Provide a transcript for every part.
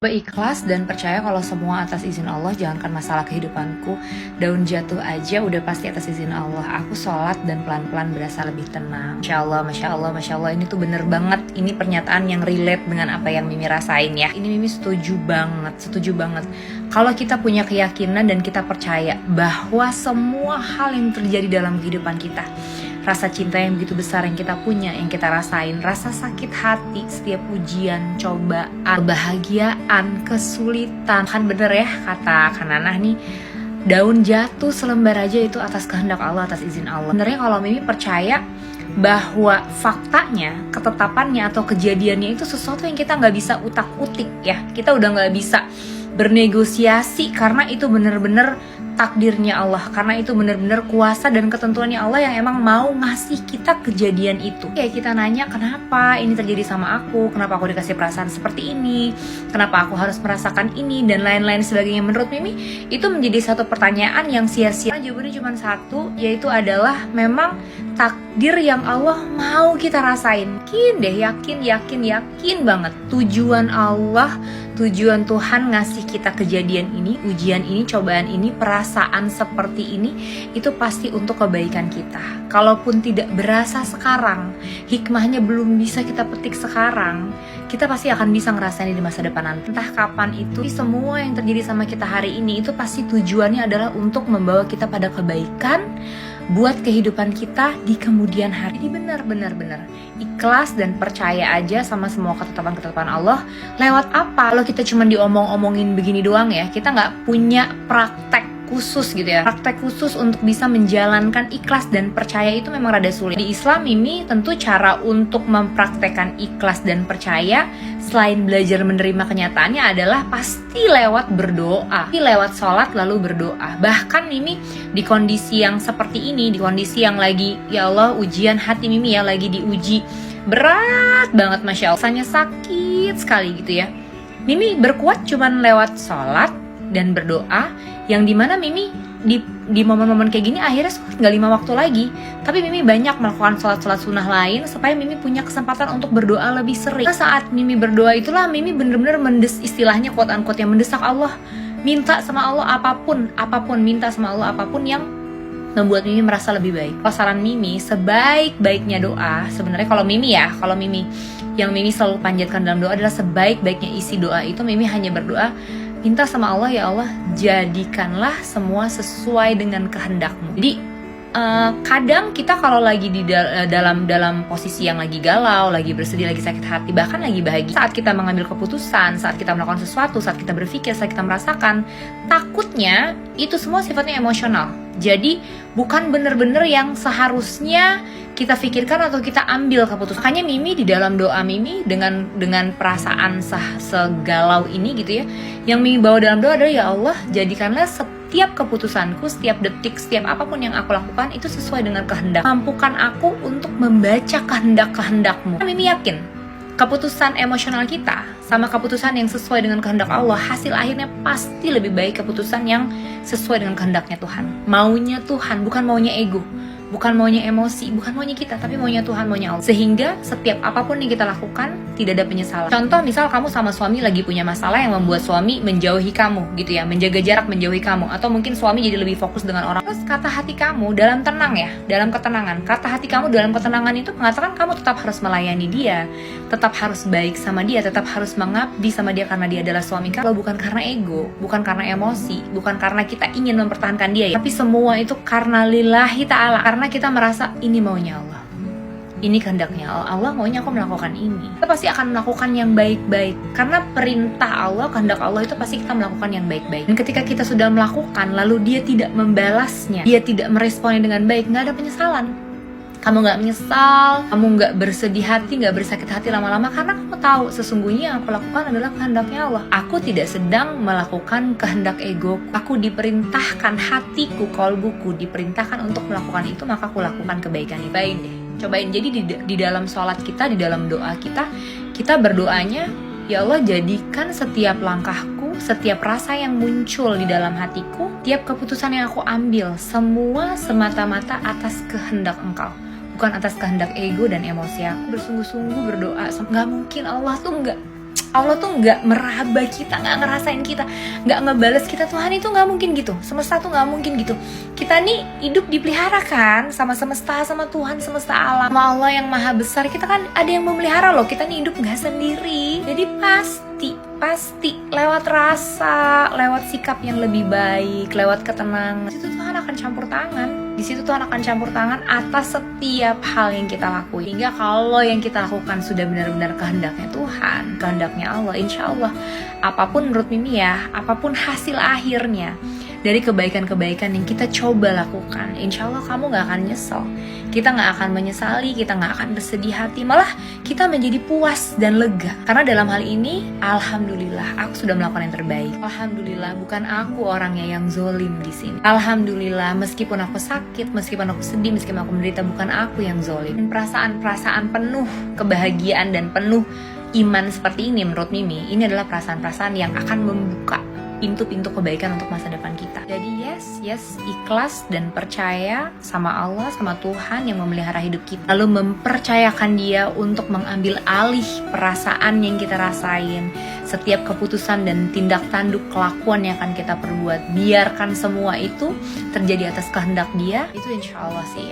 Ikhlas dan percaya kalau semua atas izin Allah. Jangankan masalah kehidupanku, daun jatuh aja udah pasti atas izin Allah. Aku sholat dan pelan-pelan berasa lebih tenang. Masya Allah, Masya Allah, Masya Allah. Ini tuh bener banget. Ini pernyataan yang relate dengan apa yang Mimi rasain ya. Ini Mimi setuju banget, setuju banget. Kalau kita punya keyakinan dan kita percaya bahwa semua hal yang terjadi dalam kehidupan kita, rasa cinta yang begitu besar yang kita punya, yang kita rasain, rasa sakit hati, setiap ujian, cobaan, kebahagiaan, kesulitan. Kan bener ya kata Kananah nih, daun jatuh selembar aja itu atas kehendak Allah, atas izin Allah. Sebenarnya kalau Mimi percaya bahwa faktanya, ketetapannya atau kejadiannya itu sesuatu yang kita nggak bisa utak-utik ya. Kita udah nggak bisa bernegosiasi karena itu bener-bener takdirnya Allah, karena itu benar-benar kuasa dan ketentuannya Allah yang emang mau ngasih kita kejadian itu. Kayak kita nanya, kenapa ini terjadi sama aku, kenapa aku dikasih perasaan seperti ini, kenapa aku harus merasakan ini, dan lain-lain sebagainya. Menurut Mimi, itu menjadi satu pertanyaan yang sia-sia. Jawabannya cuma satu, yaitu adalah memang takdir yang Allah mau kita rasain. Yakin banget tujuan Allah, tujuan Tuhan ngasih kita kejadian ini, ujian ini, cobaan ini, perasaan seperti ini, itu pasti untuk kebaikan kita. Kalaupun tidak berasa sekarang, hikmahnya belum bisa kita petik sekarang, kita pasti akan bisa ngerasain di masa depan nanti. Entah kapan itu, semua yang terjadi sama kita hari ini itu pasti tujuannya adalah untuk membawa kita pada kebaikan buat kehidupan kita di kemudian hari. Jadi benar ikhlas dan percaya aja sama semua ketetapan-ketetapan Allah. Lewat apa? Kalau kita cuma diomong-omongin begini doang ya, kita nggak punya praktek khusus gitu ya. Praktek khusus untuk bisa menjalankan ikhlas dan percaya itu memang rada sulit. Di Islam ini tentu cara untuk mempraktekkan ikhlas dan percaya selain belajar menerima kenyataannya adalah pasti lewat berdoa, pasti lewat sholat lalu berdoa. Bahkan Mimi di kondisi yang seperti ini, di kondisi yang lagi, ya Allah, ujian hati Mimi ya, lagi diuji berat banget, Masya Allah, rasanya sakit sekali gitu ya. Mimi berkuat cuman lewat sholat dan berdoa, yang dimana Mimi di momen-momen kayak gini akhirnya nggak 5 waktu lagi, tapi Mimi banyak melakukan sholat-sholat sunnah lain supaya Mimi punya kesempatan untuk berdoa lebih sering. Nah, saat Mimi berdoa itulah Mimi bener-bener istilahnya quote unquote yang mendesak Allah, minta sama Allah apapun, minta sama Allah apapun yang membuat Mimi merasa lebih baik. Kalau saran Mimi, sebaik-baiknya doa sebenarnya, kalau Mimi yang Mimi selalu panjatkan dalam doa adalah sebaik-baiknya isi doa itu Mimi hanya berdoa, minta sama Allah, ya Allah, jadikanlah semua sesuai dengan kehendak-Mu. Jadi kadang kita kalau lagi di dalam posisi yang lagi galau, lagi bersedih, lagi sakit hati, bahkan lagi bahagia, saat kita mengambil keputusan, saat kita melakukan sesuatu, saat kita berpikir, saat kita merasakan, takutnya itu semua sifatnya emosional. Jadi bukan bener-bener yang seharusnya kita pikirkan atau kita ambil keputusan. Makanya Mimi di dalam doa Mimi dengan perasaan segalau ini gitu ya, yang Mimi bawa dalam doa adalah, ya Allah, jadikanlah setiap keputusanku, setiap detik, setiap apapun yang aku lakukan itu sesuai dengan kehendak. Mampukan aku untuk membaca kehendak-kehendak-Mu. Mimi yakin keputusan emosional kita sama keputusan yang sesuai dengan kehendak Allah, hasil akhirnya pasti lebih baik keputusan yang sesuai dengan kehendaknya Tuhan. Maunya Tuhan, bukan maunya ego, bukan maunya emosi, bukan maunya kita, tapi maunya Tuhan, maunya Allah. Sehingga setiap apapun yang kita lakukan tidak ada penyesalan. Contoh, misal kamu sama suami lagi punya masalah yang membuat suami menjauhi kamu gitu ya, menjaga jarak, menjauhi kamu, atau mungkin suami jadi lebih fokus dengan orang. Terus kata hati kamu dalam tenang ya, dalam ketenangan, kata hati kamu dalam ketenangan itu mengatakan kamu tetap harus melayani dia, tetap harus baik sama dia, tetap harus mengabdi sama dia karena dia adalah suami kamu. Bukan karena ego, bukan karena emosi, bukan karena kita ingin mempertahankan dia ya, tapi semua itu karena lillahi ta'ala, karena kita merasa ini maunya Allah, ini kehendaknya Allah, Allah maunya aku melakukan ini. Kita pasti akan melakukan yang baik-baik, karena perintah Allah, kehendak Allah itu pasti kita melakukan yang baik-baik. Dan ketika kita sudah melakukan lalu dia tidak membalasnya, dia tidak meresponnya dengan baik, nggak ada penyesalan. Kamu nggak menyesal, kamu nggak bersedih hati, nggak bersakit hati lama-lama, karena kamu tahu sesungguhnya yang aku lakukan adalah kehendaknya Allah. Aku tidak sedang melakukan kehendak ego. Aku diperintahkan, hatiku, kolbuku diperintahkan untuk melakukan itu, maka aku lakukan kebaikan itu. Cobain. Jadi di dalam sholat kita, di dalam doa kita berdoanya, ya Allah, jadikan setiap langkahku, setiap rasa yang muncul di dalam hatiku, tiap keputusan yang aku ambil, semua semata-mata atas kehendak Engkau, bukan atas kehendak ego dan emosi aku. Bersungguh-sungguh berdoa, nggak mungkin Allah tuh Allah tuh nggak meraba kita, nggak ngerasain kita, nggak ngebales kita. Tuhan itu nggak mungkin gitu, semesta tuh nggak mungkin gitu. Kita nih hidup dipelihara kan sama semesta, sama Tuhan semesta alam, sama Allah yang maha besar. Kita kan ada yang memelihara loh, kita nih hidup nggak sendiri. Jadi pasti lewat rasa, lewat sikap yang lebih baik, lewat ketenangan, di situ Tuhan akan campur tangan. Di situ Tuhan akan campur tangan atas setiap hal yang kita lakuin. Hingga kalau yang kita lakukan sudah benar-benar kehendaknya Tuhan, kehendaknya Allah, insya Allah apapun menurut Mimi ya, apapun hasil akhirnya dari kebaikan-kebaikan yang kita coba lakukan, insya Allah kamu gak akan nyesel. Kita gak akan menyesali, kita gak akan bersedih hati, malah kita menjadi puas dan lega. Karena dalam hal ini, alhamdulillah aku sudah melakukan yang terbaik. Alhamdulillah bukan aku orangnya yang zolim di sini. Alhamdulillah meskipun aku sakit, meskipun aku sedih, meskipun aku menderita, bukan aku yang zolim. Dan perasaan-perasaan penuh kebahagiaan dan penuh iman seperti ini menurut Mimi, ini adalah perasaan-perasaan yang akan membuka pintu-pintu kebaikan untuk masa depan kita. Jadi yes, ikhlas dan percaya sama Allah, sama Tuhan yang memelihara hidup kita. Lalu mempercayakan Dia untuk mengambil alih perasaan yang kita rasain, setiap keputusan dan tindak tanduk kelakuan yang akan kita perbuat. Biarkan semua itu terjadi atas kehendak Dia. Itu insya Allah sih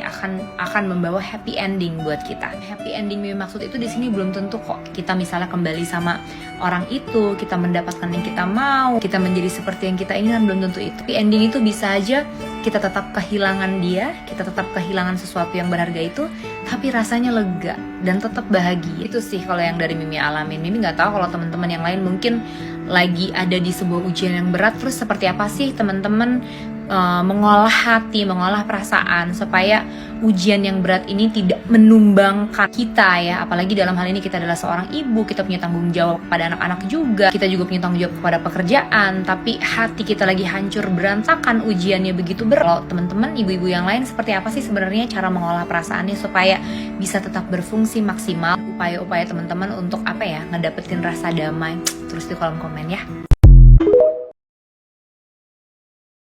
akan membawa happy ending buat kita. Happy ending yang maksud itu di sini belum tentu kok kita misalnya kembali sama orang itu, kita mendapatkan yang kita mau, kita menjadi seperti yang kita inginkan, belum tentu itu. Happy ending itu bisa aja kita tetap kehilangan dia, kita tetap kehilangan sesuatu yang berharga itu, tapi rasanya lega dan tetap bahagia. Itu sih kalau yang dari Mimi alamin. Mimi nggak tahu kalau teman-teman yang lain mungkin lagi ada di sebuah ujian yang berat, terus seperti apa sih teman-teman mengolah hati, mengolah perasaan supaya ujian yang berat ini tidak menumbangkan kita ya. Apalagi dalam hal ini kita adalah seorang ibu, kita punya tanggung jawab kepada anak-anak juga, kita juga punya tanggung jawab kepada pekerjaan, tapi hati kita lagi hancur berantakan, ujiannya begitu berat. Kalau teman-teman, ibu-ibu yang lain seperti apa sih sebenarnya cara mengolah perasaannya supaya bisa tetap berfungsi maksimal? Upaya-upaya teman-teman untuk apa ya, ngedapetin rasa damai, terus di kolom komen ya.